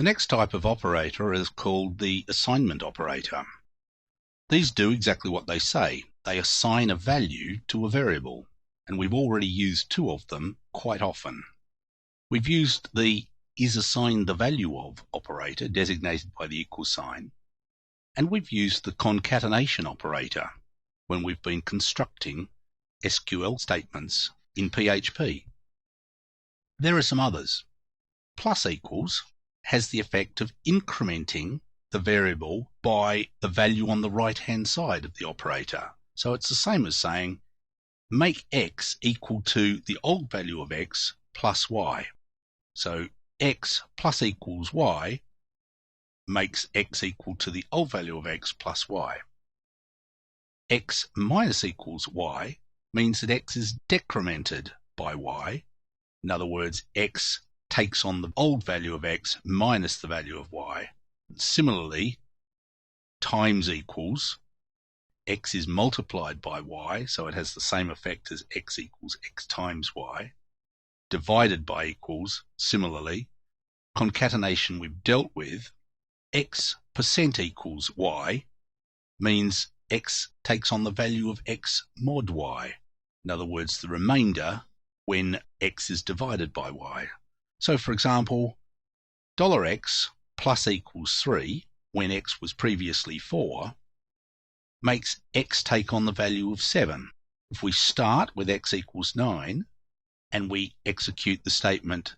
The next type of operator is called the assignment operator. These do exactly what they say. They assign a value to a variable, and we've already used two of them quite often. We've used the isAssignTheValueOf operator, designated by the equal sign, and we've used the concatenation operator when we've been constructing SQL statements in PHP. There are some others. Plus equals has the effect of incrementing the variable by the value on the right-hand side of the operator. So it's the same as saying, make x equal to the old value of x plus y. So x plus equals y makes x equal to the old value of x plus y. X minus equals y means that x is decremented by y. In other words, x takes on the old value of x minus the value of y. Similarly, times equals x is multiplied by y, so it has the same effect as x equals x times y. Divided by equals, similarly, concatenation we've dealt with, x percent equals y means x takes on the value of x mod y. In other words, the remainder when x is divided by y. So for example, $x plus equals 3 when x was previously 4 makes x take on the value of 7. If we start with x equals 9 and we execute the statement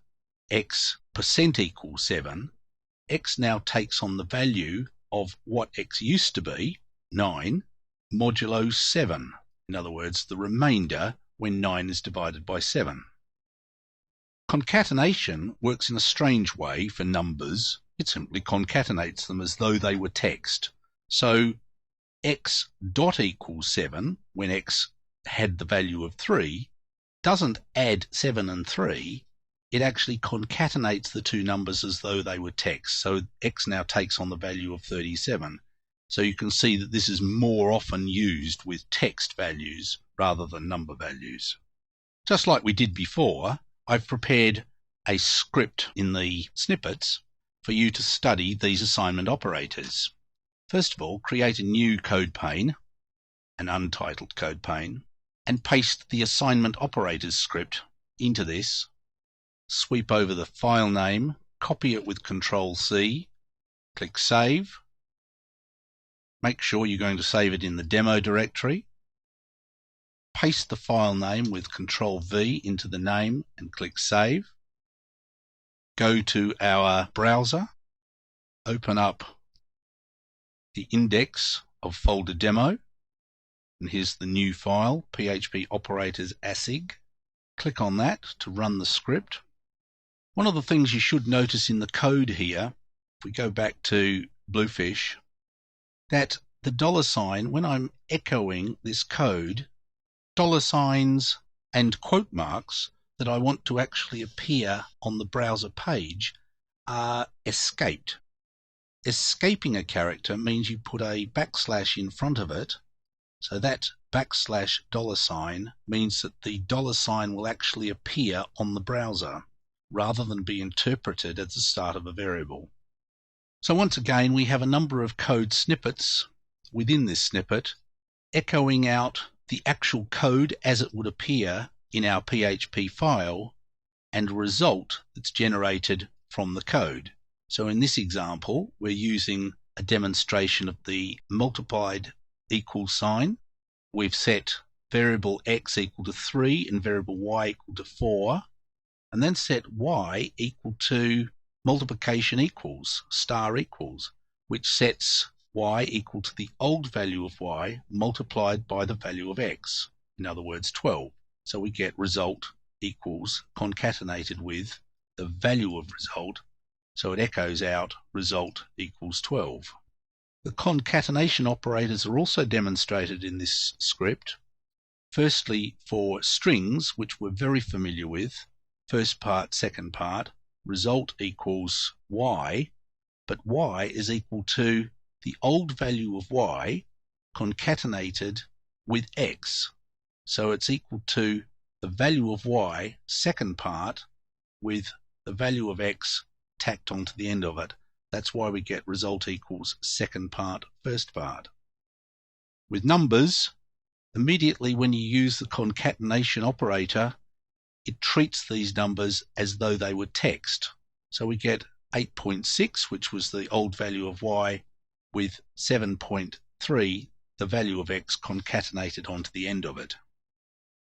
x percent equals 7, x now takes on the value of what x used to be, 9, modulo 7. In other words, the remainder when 9 is divided by 7. Concatenation works in a strange way for numbers. It simply concatenates them as though they were text. So x dot equals 7 when x had the value of 3 doesn't add 7 and 3. It actually concatenates the two numbers as though they were text. So x now takes on the value of 37. So you can see that this is more often used with text values rather than number values. Just like we did before, I've prepared a script in the snippets for you to study these assignment operators. First of all, create a new code pane, an untitled code pane, and paste the assignment operators script into this. Sweep over the file name, copy it with Ctrl-C, click Save. Make sure you're going to save it in the demo directory. Paste the file name with Ctrl-V into the name and click Save. Go to our browser, open up the index of folder demo, and here's the new file, PHP operators asig. Click on that to run the script. One of the things you should notice in the code here, if we go back to Bluefish, that the $, when I'm echoing this code, $signs and quote marks that I want to actually appear on the browser page are escaped. Escaping a character means you put a backslash in front of it, so that backslash $sign means that the $sign will actually appear on the browser rather than be interpreted as the start of a variable. So once again, we have a number of code snippets within this snippet echoing out the actual code as it would appear in our PHP file and a result that's generated from the code. So in this example, we're using a demonstration of the multiplied equal sign. We've set variable x equal to 3 and variable y equal to 4, and then set y equal to multiplication equals, star equals, which sets y equal to the old value of y multiplied by the value of x, in other words 12. So we get result equals concatenated with the value of result, so it echoes out result equals 12. The concatenation operators are also demonstrated in this script. Firstly, for strings, which we're very familiar with, first part, second part, result equals y, but y is equal to the old value of y concatenated with x. So it's equal to the value of y, second part, with the value of x tacked onto the end of it. That's why we get result equals second part, first part. With numbers, immediately when you use the concatenation operator, it treats these numbers as though they were text. So we get 8.6, which was the old value of y, with 7.3, the value of x, concatenated onto the end of it.